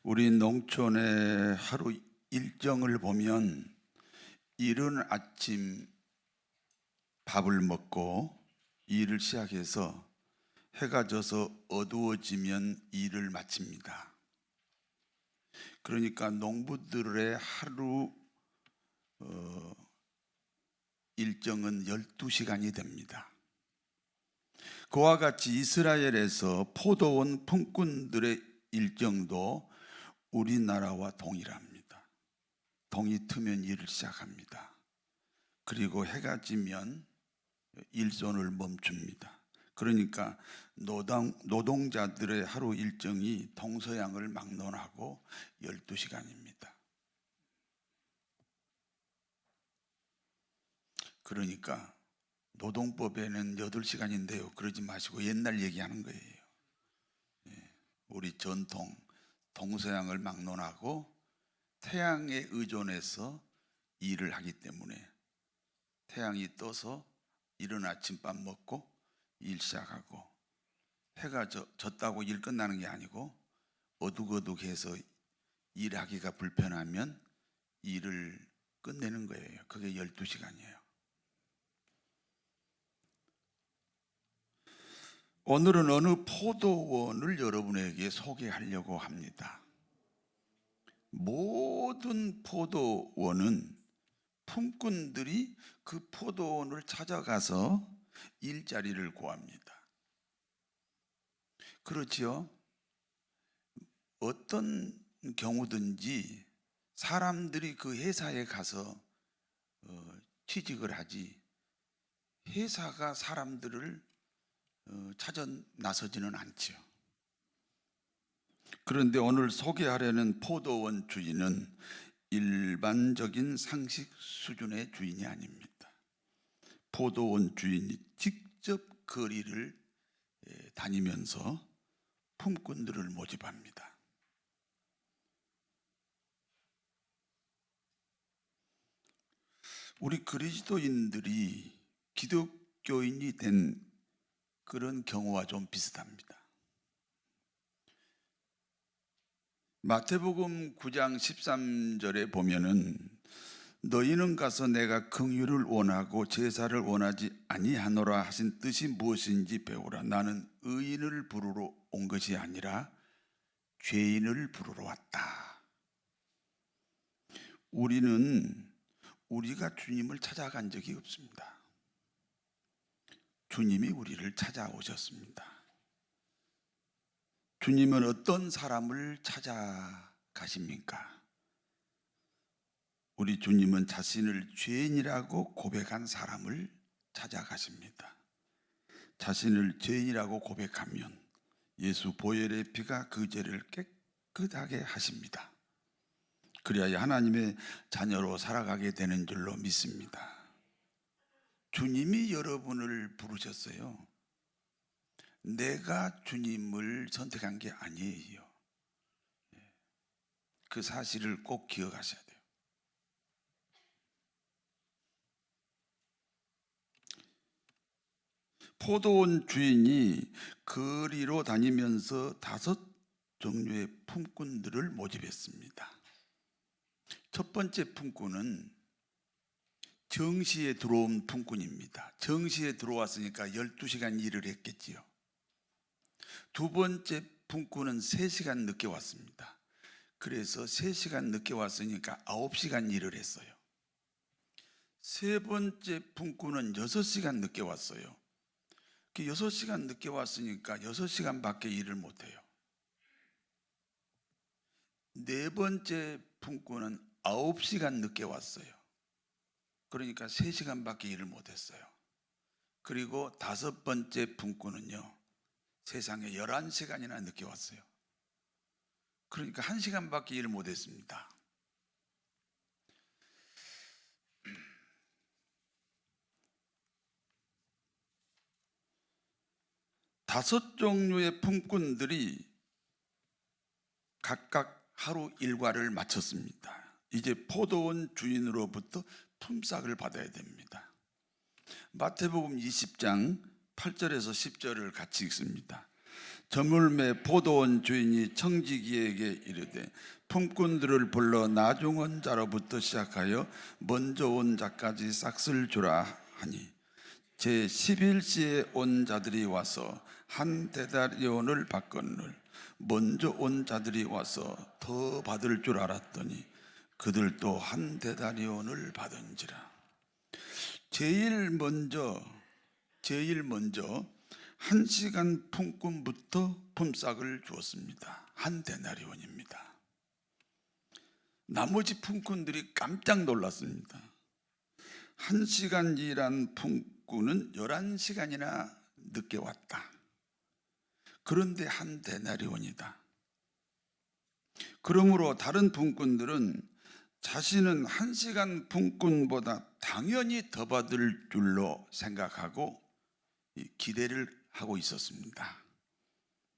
우리 농촌의 하루 일정을 보면 이른 아침 밥을 먹고 일을 시작해서 해가 져서 어두워지면 일을 마칩니다. 그러니까 농부들의 하루 일정은 12시간이 됩니다. 그와 같이 이스라엘에서 포도원 품꾼들의 일정도 우리나라와 동일합니다. 동이 트면 일을 시작합니다. 그리고 해가 지면 일손을 멈춥니다. 그러니까 노동자들의 하루 일정이 동서양을 막론하고 12시간입니다. 그러니까 노동법에는 8시간인데요. 그러지 마시고 옛날 얘기하는 거예요. 우리 전통 동서양을 막론하고 태양에 의존해서 일을 하기 때문에 태양이 떠서 이른 아침밥 먹고 일 시작하고 해가 졌다고 일 끝나는 게 아니고 어둑어둑해서 일하기가 불편하면 일을 끝내는 거예요. 그게 12시간이에요. 오늘은 어느 포도원을 여러분에게 소개하려고 합니다. 모든 포도원은 품꾼들이 그 포도원을 찾아가서 일자리를 구합니다. 그렇지요? 어떤 경우든지 사람들이 그 회사에 가서 취직을 하지 회사가 사람들을 찾아 나서지는 않죠. 그런데 오늘 소개하려는 포도원 주인은 일반적인 상식 수준의 주인이 아닙니다. 포도원 주인이 직접 거리를 다니면서 품꾼들을 모집합니다. 우리 그리스도인들이 기독교인이 된 그런 경우와 좀 비슷합니다. 마태복음 9장 13절에 보면은 너희는 가서 내가 긍휼을 원하고 제사를 원하지 아니하노라 하신 뜻이 무엇인지 배우라. 나는 의인을 부르러 온 것이 아니라 죄인을 부르러 왔다. 우리가 주님을 찾아간 적이 없습니다. 주님이 우리를 찾아오셨습니다. 주님은 어떤 사람을 찾아가십니까? 우리 주님은 자신을 죄인이라고 고백한 사람을 찾아가십니다. 자신을 죄인이라고 고백하면 예수 보혈의 피가 그 죄를 깨끗하게 하십니다. 그래야 하나님의 자녀로 살아가게 되는 줄로 믿습니다. 주님이 여러분을 부르셨어요. 내가 주님을 선택한 게 아니에요. 그 사실을 꼭 기억하셔야 돼요. 포도원 주인이 거리로 다니면서 5 종류의 품꾼들을 모집했습니다. 첫 번째 품꾼은 정시에 들어온 품꾼입니다. 정시에 들어왔으니까 12시간 일을 했겠지요. 두 번째 품꾼은 3시간 늦게 왔습니다. 그래서 3시간 늦게 왔으니까 9시간 일을 했어요. 세 번째 품꾼은 6시간 늦게 왔어요. 6시간 늦게 왔으니까 6시간밖에 일을 못해요. 네 번째 품꾼은 9시간 늦게 왔어요. 그러니까 3시간밖에 일을 못했어요. 그리고 5번째 품꾼은요, 세상에 11시간이나 늦게 왔어요. 그러니까 1시간밖에 일을 못했습니다. 다섯 종류의 품꾼들이 각각 하루 일과를 마쳤습니다. 이제 포도원 주인으로부터 품삯을 받아야 됩니다. 마태복음 20장 8절에서 10절을 같이 읽습니다. 저물매 포도원 주인이 청지기에게 이르되 품꾼들을 불러 나중 온 자로부터 시작하여 먼저 온 자까지 싹쓸 주라 하니 제 11시에 온 자들이 와서 한 데나리온을 받거늘 먼저 온 자들이 와서 더 받을 줄 알았더니 그들도 한 데나리온을 받은지라. 제일 먼저 1시간 품꾼부터 품삯을 주었습니다. 한 데나리온입니다. 나머지 품꾼들이 깜짝 놀랐습니다. 1시간 일한 품꾼은 11시간이나 늦게 왔다. 그런데 한 데나리온이다. 그러므로 다른 품꾼들은 자신은 1시간 품꾼보다 당연히 더 받을 줄로 생각하고 기대를 하고 있었습니다.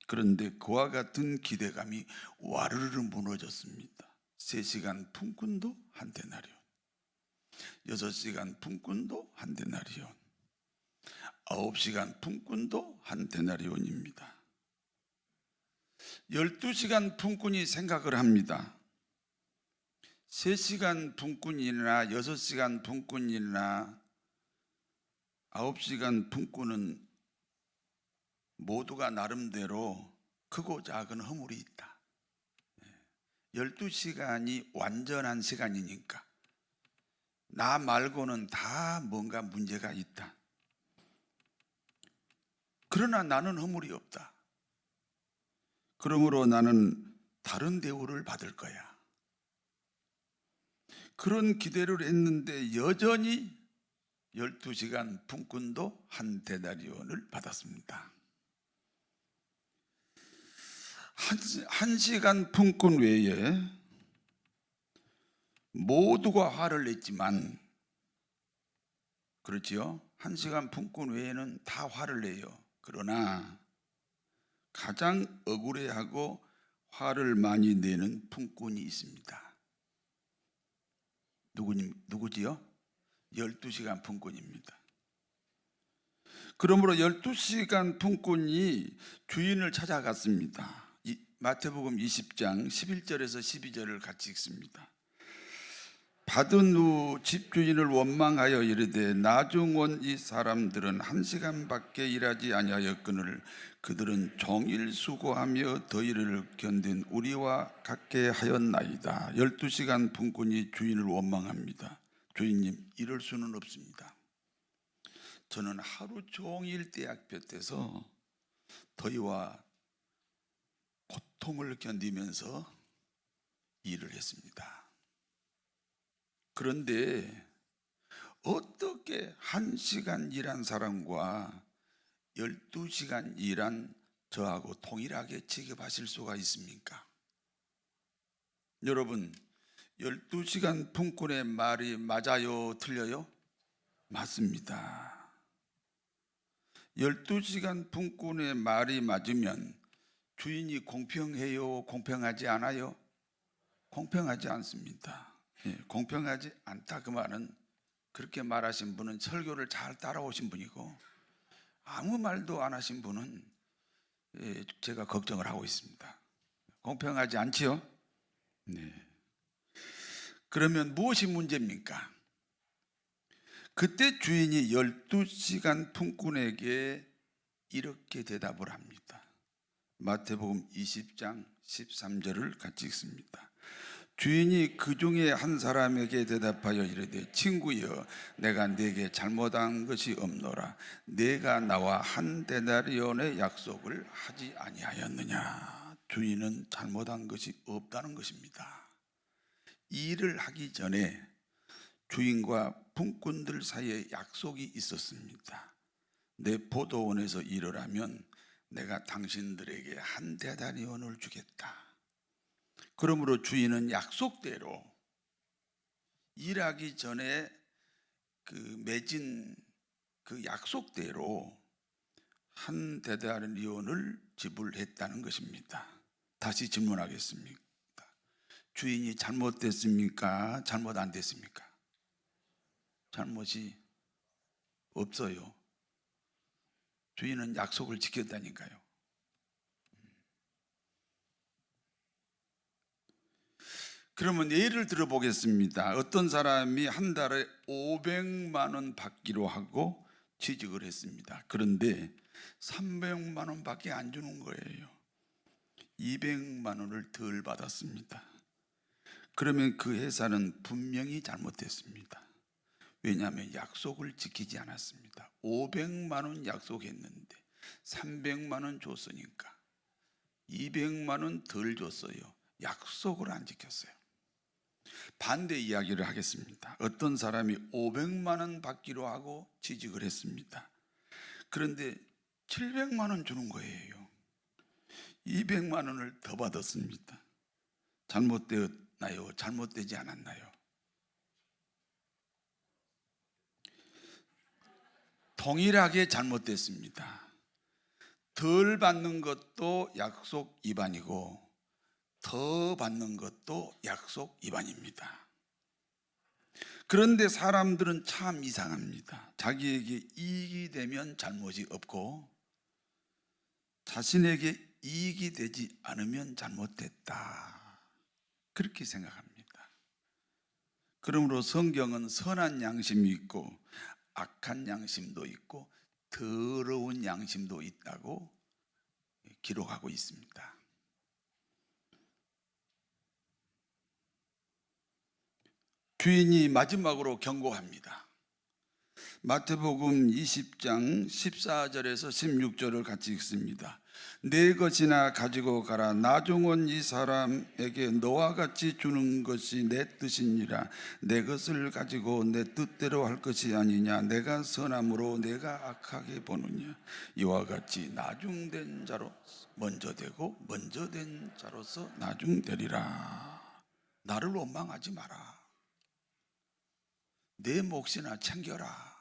그런데 그와 같은 기대감이 와르르 무너졌습니다. 3시간 품꾼도 한 데나리온, 6시간 품꾼도 한 데나리온, 9시간 품꾼도 한 데나리온입니다. 12시간 품꾼이 생각을 합니다. 3시간 품꾼이나 6시간 품꾼이나 9시간 품꾼은 모두가 나름대로 크고 작은 허물이 있다. 12시간이 완전한 시간이니까 나 말고는 다 뭔가 문제가 있다. 그러나 나는 허물이 없다. 그러므로 나는 다른 대우를 받을 거야. 그런 기대를 했는데 여전히 12시간 품꾼도 한 데나리온을 받았습니다. 1시간 품꾼 외에 모두가 화를 냈지만, 그렇지요? 1시간 품꾼 외에는 다 화를 내요. 그러나 가장 억울해하고 화를 많이 내는 품꾼이 있습니다. 누구지요? 12시간 품꾼입니다. 그러므로 12시간 품꾼이 주인을 찾아갔습니다. 마태복음 20장 11절에서 12절을 같이 읽습니다. 받은 후 집주인을 원망하여 이르되 나중 온 이 사람들은 1시간밖에 일하지 아니하였거늘 그들은 종일 수고하며 더위를 견딘 우리와 같게 하였나이다. 12시간 품꾼이 주인을 원망합니다. 주인님, 이럴 수는 없습니다. 저는 하루 종일 떼약볕에서 더위와 고통을 견디면서 일을 했습니다. 그런데 어떻게 1시간 일한 사람과 12시간 일한 저하고 동일하게 취급하실 수가 있습니까? 여러분, 12시간 품꾼의 말이 맞아요? 틀려요? 맞습니다. 12시간 품꾼의 말이 맞으면 주인이 공평해요? 공평하지 않아요? 공평하지 않습니다. 공평하지 않다 그 말은, 그렇게 말하신 분은 설교를 잘 따라오신 분이고 아무 말도 안 하신 분은 제가 걱정을 하고 있습니다. 공평하지 않지요? 네. 그러면 무엇이 문제입니까? 그때 주인이 12시간 품꾼에게 이렇게 대답을 합니다. 마태복음 20장 13절을 같이 읽습니다. 주인이 그 중에 한 사람에게 대답하여 이르되 친구여, 내가 네게 잘못한 것이 없노라. 네가 나와 한 데나리온의 약속을 하지 아니하였느냐. 주인은 잘못한 것이 없다는 것입니다. 일을 하기 전에 주인과 품꾼들 사이에 약속이 있었습니다. 내 포도원에서 일을 하면 내가 당신들에게 한 데나리온을 주겠다. 그러므로 주인은 약속대로 일하기 전에 맺은 그 약속대로 한 데나리온을 지불했다는 것입니다. 다시 질문하겠습니다. 주인이 잘못됐습니까? 잘못 안 됐습니까? 잘못이 없어요. 주인은 약속을 지켰다니까요. 그러면 예를 들어 보겠습니다. 어떤 사람이 한 달에 500만 원 받기로 하고 취직을 했습니다. 그런데 300만 원밖에 안 주는 거예요. 200만 원을 덜 받았습니다. 그러면 그 회사는 분명히 잘못됐습니다. 왜냐하면 약속을 지키지 않았습니다. 500만 원 약속했는데 300만 원 줬으니까 200만 원 덜 줬어요. 약속을 안 지켰어요. 반대 이야기를 하겠습니다. 어떤 사람이 500만 원 받기로 하고 취직을 했습니다. 그런데 700만 원 주는 거예요. 200만 원을 더 받았습니다. 잘못되었나요? 잘못되지 않았나요? 동일하게 잘못됐습니다. 덜 받는 것도 약속 위반이고 더 받는 것도 약속 위반입니다. 그런데 사람들은 참 이상합니다. 자기에게 이익이 되면 잘못이 없고 자신에게 이익이 되지 않으면 잘못됐다, 그렇게 생각합니다. 그러므로 성경은 선한 양심이 있고 악한 양심도 있고 더러운 양심도 있다고 기록하고 있습니다. 주인이 마지막으로 경고합니다. 마태복음 20장 14절에서 16절을 같이 읽습니다. 내 것이나 가지고 가라. 나중은 이 사람에게 너와 같이 주는 것이 내 뜻이니라. 내 것을 가지고 내 뜻대로 할 것이 아니냐. 내가 선함으로 내가 악하게 보느냐. 이와 같이 나중된 자로 먼저 되고 먼저 된 자로서 나중되리라. 나를 원망하지 마라. 내 몫이나 챙겨라.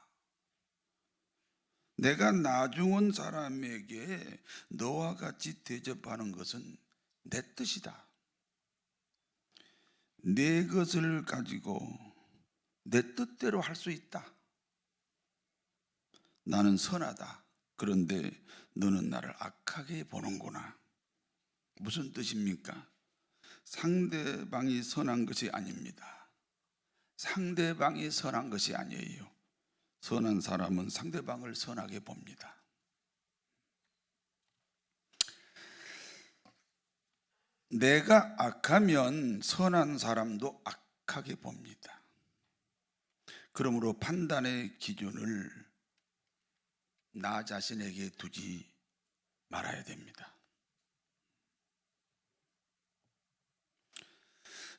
내가 나중은 사람에게 너와 같이 대접하는 것은 내 뜻이다. 내 것을 가지고 내 뜻대로 할 수 있다. 나는 선하다. 그런데 너는 나를 악하게 보는구나. 무슨 뜻입니까? 상대방이 선한 것이 아닙니다. 상대방이 선한 것이 아니에요. 선한 사람은 상대방을 선하게 봅니다. 내가 악하면 선한 사람도 악하게 봅니다. 그러므로 판단의 기준을 나 자신에게 두지 말아야 됩니다.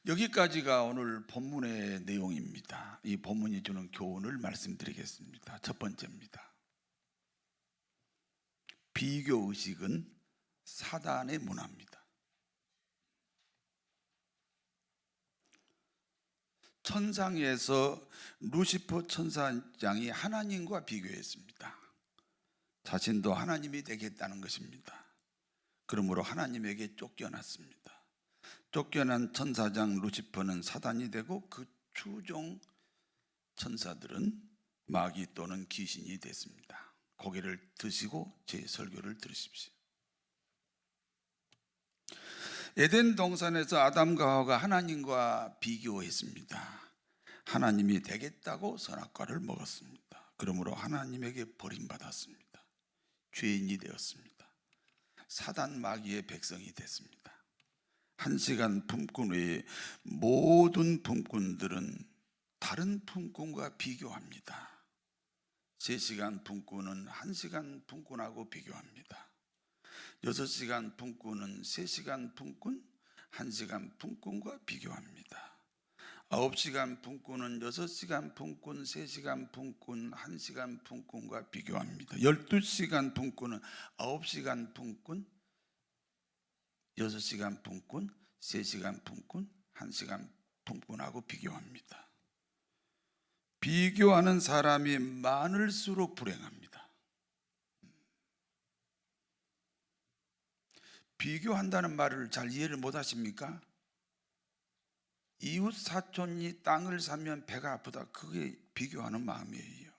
여기까지가 오늘 본문의 내용입니다. 이 본문이 주는 교훈을 말씀드리겠습니다. 첫 번째입니다. 비교의식은 사단의 문화입니다. 천상에서 루시퍼 천사장이 하나님과 비교했습니다. 자신도 하나님이 되겠다는 것입니다. 그러므로 하나님에게 쫓겨났습니다. 쫓겨난 천사장 루시퍼는 사단이 되고 그 추종 천사들은 마귀 또는 귀신이 됐습니다. 고개를 드시고 제 설교를 들으십시오. 에덴 동산에서 아담과 하와가 하나님과 비교했습니다. 하나님이 되겠다고 선악과를 먹었습니다. 그러므로 하나님에게 버림받았습니다. 죄인이 되었습니다. 사단 마귀의 백성이 됐습니다. 1시간 품꾼 외에 모든 품꾼들은 다른 품꾼과 비교합니다. 3시간 품꾼은 1시간 품꾼하고 비교합니다. 6시간 품꾼은 3시간 품꾼, 1시간 품꾼과 비교합니다. 9시간 품꾼은 6시간 품꾼, 3시간 품꾼, 1시간 품꾼과 비교합니다. 12시간 품꾼은 9시간 품꾼, 6시간 품꾼, 3시간 품꾼, 1시간 품꾼하고 비교합니다. 비교하는 사람이 많을수록 불행합니다. 비교한다는 말을 잘 이해를 못 하십니까? 이웃 사촌이 땅을 사면 배가 아프다. 그게 비교하는 마음이에요.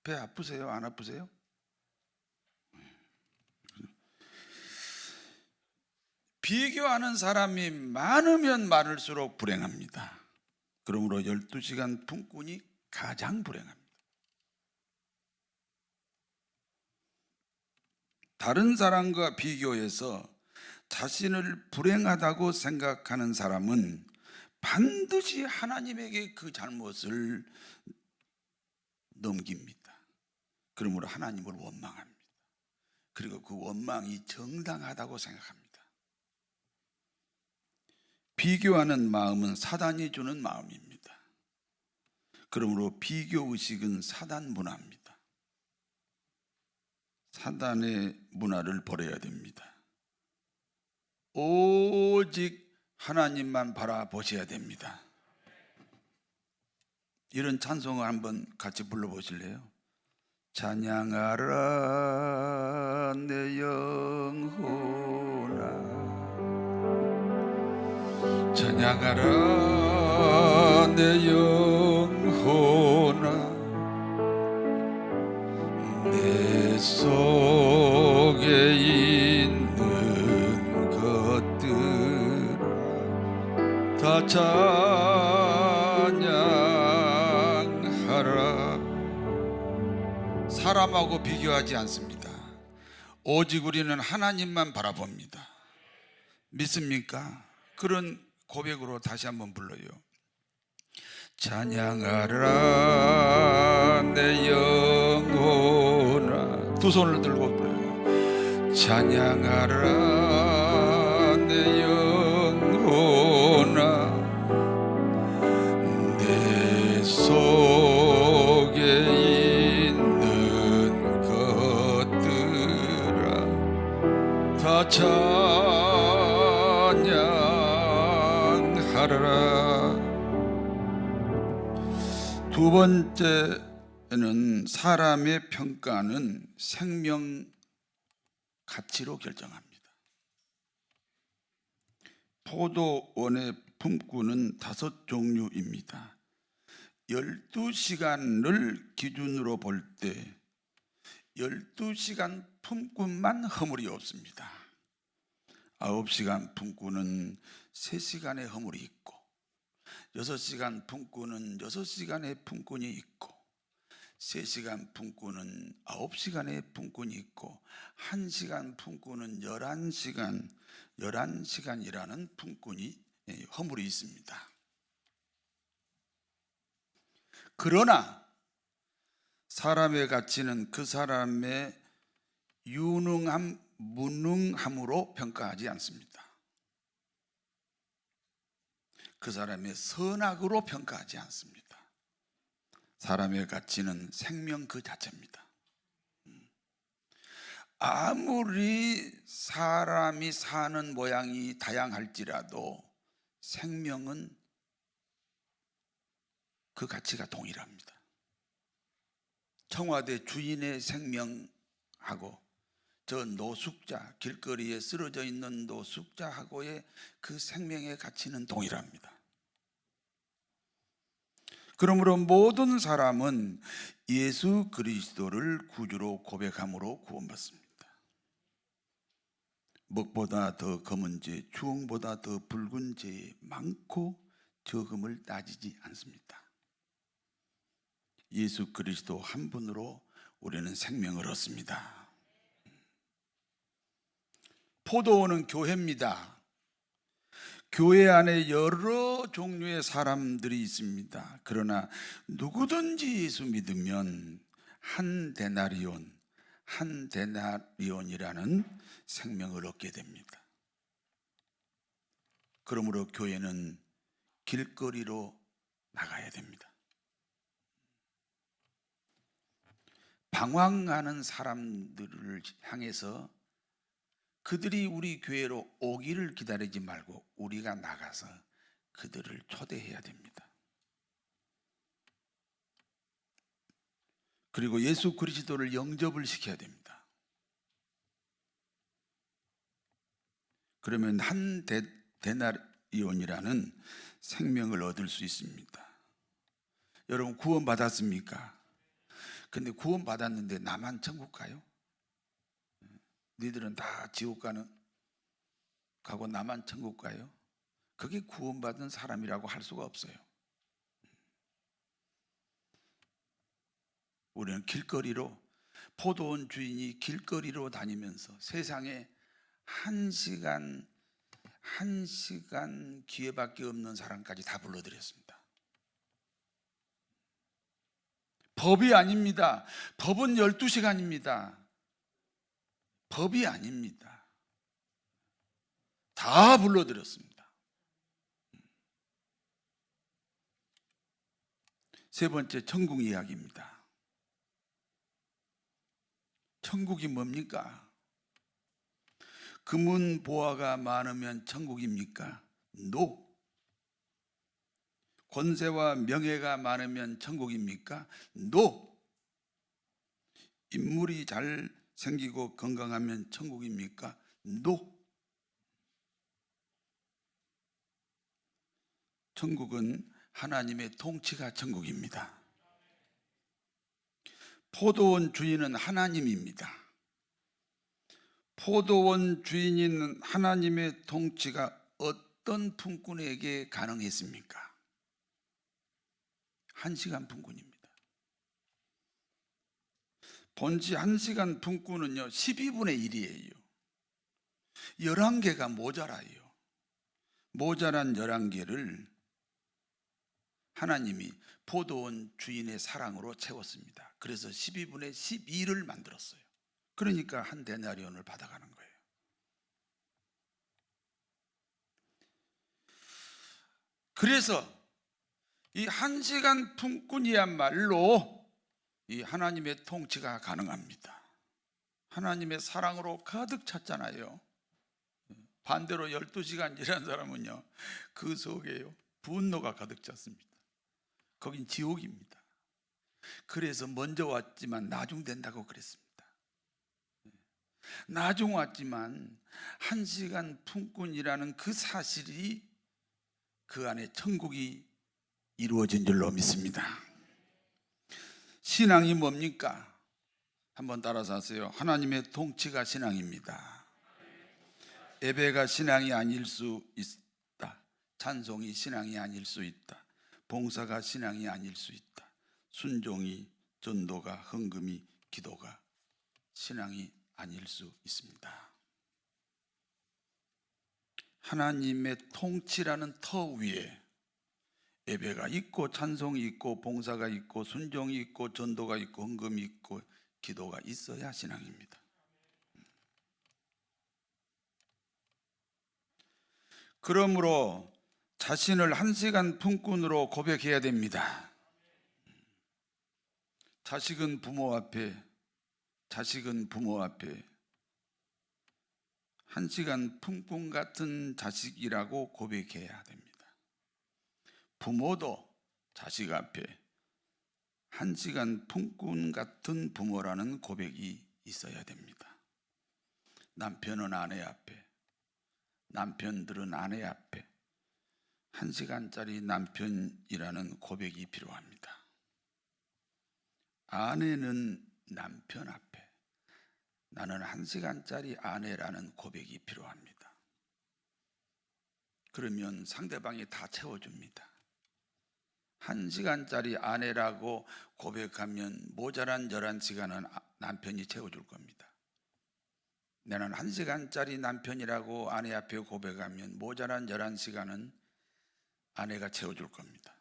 배 아프세요? 안 아프세요? 비교하는 사람이 많으면 많을수록 불행합니다. 그러므로 12시간 품꾼이 가장 불행합니다. 다른 사람과 비교해서 자신을 불행하다고 생각하는 사람은 반드시 하나님에게 그 잘못을 넘깁니다. 그러므로 하나님을 원망합니다. 그리고 그 원망이 정당하다고 생각합니다. 비교하는 마음은 사단이 주는 마음입니다. 그러므로 비교의식은 사단 문화입니다. 사단의 문화를 버려야 됩니다. 오직 하나님만 바라보셔야 됩니다. 이런 찬송을 한번 같이 불러보실래요? 찬양하라 내 영혼아, 찬양하라 내 영혼아, 내 속에 있는 것들 다 찬양하라. 사람하고 비교하지 않습니다. 오직 우리는 하나님만 바라봅니다. 믿습니까? 그런 고백으로 다시 한번 불러요. 찬양하라 내 영혼아. 두 손을 들고 불러요. 찬양하라 내 영혼아, 내 속에 있는 것들아 다 찬양하라. 두 번째는 사람의 평가는 생명 가치로 결정합니다. 포도원의 품꾼은 5종류입니다. 12시간을 기준으로 볼 때 12시간 품꾼만 허물이 없습니다. 9시간 품꾼은 3시간의 허물이 있고, 6시간 품꾼은 6시간의 품꾼이 있고, 3시간 품꾼은 9시간의 품꾼이 있고, 1시간 품꾼은 11시간이라는 품꾼이 허물이 있습니다. 그러나 사람의 가치는 그 사람의 유능함, 무능함으로 평가하지 않습니다. 그 사람의 선악으로 평가하지 않습니다. 사람의 가치는 생명 그 자체입니다. 아무리 사람이 사는 모양이 다양할지라도 생명은 그 가치가 동일합니다. 청와대 주인의 생명하고 저 노숙자, 길거리에 쓰러져 있는 노숙자하고의 그 생명의 가치는 동일합니다. 그러므로 모든 사람은 예수 그리스도를 구주로 고백함으로 구원받습니다. 먹보다 더 검은 죄, 주홍보다 더 붉은 죄에 많고 적음을 따지지 않습니다. 예수 그리스도 한 분으로 우리는 생명을 얻습니다. 포도원은 교회입니다. 교회 안에 여러 종류의 사람들이 있습니다. 그러나 누구든지 예수 믿으면 한 데나리온이라는 생명을 얻게 됩니다. 그러므로 교회는 길거리로 나가야 됩니다. 방황하는 사람들을 향해서 그들이 우리 교회로 오기를 기다리지 말고 우리가 나가서 그들을 초대해야 됩니다. 그리고 예수 그리스도를 영접을 시켜야 됩니다. 그러면 한 데나리온이라는 생명을 얻을 수 있습니다. 여러분 구원 받았습니까? 근데 구원 받았는데 나만 천국 가요? 너희들은 다 지옥 가는? 가고 나만 천국 가요? 그게 구원받은 사람이라고 할 수가 없어요. 우리는 길거리로, 포도원 주인이 길거리로 다니면서 세상에 한 시간 기회밖에 없는 사람까지 다 불러들였습니다. 법이 아닙니다. 법은 12시간입니다. 법이 아닙니다. 다 불러들였습니다. 세 번째, 천국 이야기입니다. 천국이 뭡니까? 금은 보화가 많으면 천국입니까? No. 권세와 명예가 많으면 천국입니까? No. 인물이 잘 생기고 건강하면 천국입니까? No. 천국은 하나님의 통치가 천국입니다. 포도원 주인은 하나님입니다. 포도원 주인인 하나님의 통치가 어떤 품꾼에게 가능했습니까? 1시간 품꾼입니다. 본지 1시간 품꾼은요 12분의 1이에요. 11개가 모자라요. 모자란 11개를 하나님이 포도원 주인의 사랑으로 채웠습니다. 그래서 12분의 12를 만들었어요. 그러니까 한 데나리온을 받아가는 거예요. 그래서 이 1시간 품꾼이야말로 이 하나님의 통치가 가능합니다. 하나님의 사랑으로 가득 찼잖아요. 반대로 12시간 일한 사람은요 그 속에요 분노가 가득 찼습니다. 거긴 지옥입니다. 그래서 먼저 왔지만 나중 된다고 그랬습니다. 나중 왔지만 1시간 품꾼이라는 그 사실이 그 안에 천국이 이루어진 줄로 믿습니다. 신앙이 뭡니까? 한번 따라서 하세요. 하나님의 통치가 신앙입니다. 예배가 신앙이 아닐 수 있다. 찬송이 신앙이 아닐 수 있다. 봉사가 신앙이 아닐 수 있다. 순종이, 전도가, 헌금이, 기도가 신앙이 아닐 수 있습니다. 하나님의 통치라는 터 위에 예배가 있고 찬송이 있고 봉사가 있고 순종이 있고 전도가 있고 헌금이 있고 기도가 있어야 신앙입니다. 그러므로 자신을 1시간 품꾼으로 고백해야 됩니다. 자식은 부모 앞에 1시간 품꾼 같은 자식이라고 고백해야 됩니다. 부모도 자식 앞에 1시간 품꾼 같은 부모라는 고백이 있어야 됩니다. 남편은 아내 앞에, 남편들은 아내 앞에 1시간짜리 남편이라는 고백이 필요합니다. 아내는 남편 앞에 나는 1시간짜리 아내라는 고백이 필요합니다. 그러면 상대방이 다 채워줍니다. 1시간짜리 아내라고 고백하면 모자란 11시간은 남편이 채워줄 겁니다. 나는 1시간짜리 남편이라고 아내 앞에 고백하면 모자란 11시간은 아내가 채워줄 겁니다.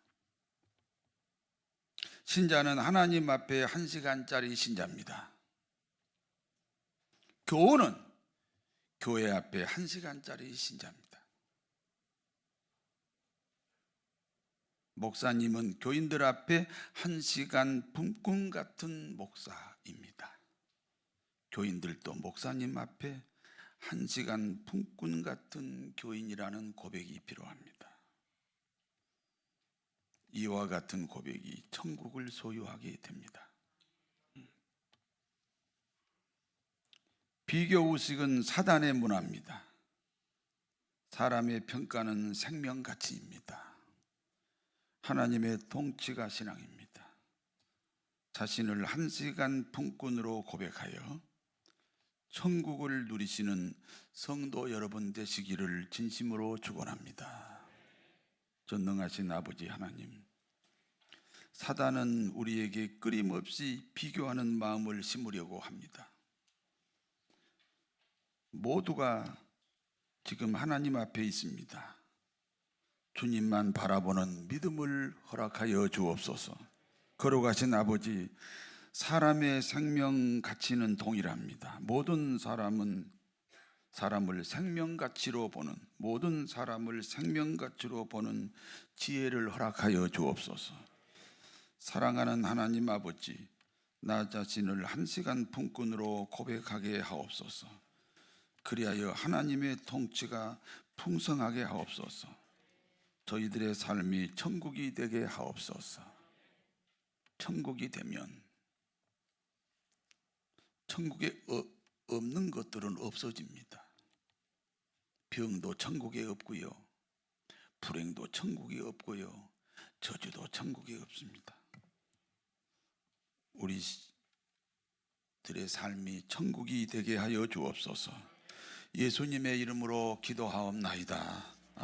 신자는 하나님 앞에 1시간짜리 신자입니다. 교우는 교회 앞에 1시간짜리 신자입니다. 목사님은 교인들 앞에 1시간 품꾼 같은 목사입니다. 교인들도 목사님 앞에 1시간 품꾼 같은 교인이라는 고백이 필요합니다. 이와 같은 고백이 천국을 소유하게 됩니다. 비교의식은 사단의 문화입니다. 사람의 평가는 생명가치입니다. 하나님의 통치가 신앙입니다. 자신을 1시간 품꾼으로 고백하여 천국을 누리시는 성도 여러분 되시기를 진심으로 축원합니다. 전능하신 아버지 하나님, 사단은 우리에게 끊임없이 비교하는 마음을 심으려고 합니다. 모두가 지금 하나님 앞에 있습니다. 주님만 바라보는 믿음을 허락하여 주옵소서. 걸어가신 아버지, 사람의 생명 가치는 동일합니다. 모든 사람은 사람을 생명가치로 보는, 모든 사람을 생명가치로 보는 지혜를 허락하여 주옵소서. 사랑하는 하나님 아버지, 나 자신을 한 시간 품꾼으로 고백하게 하옵소서. 그리하여 하나님의 통치가 풍성하게 하옵소서. 저희들의 삶이 천국이 되게 하옵소서. 천국이 되면 천국에 없는 것들은 없어집니다. 병도 천국에 없고요, 불행도 천국에 없고요, 저주도 천국에 없습니다. 우리들의 삶이 천국이 되게 하여 주옵소서. 예수님의 이름으로 기도하옵나이다.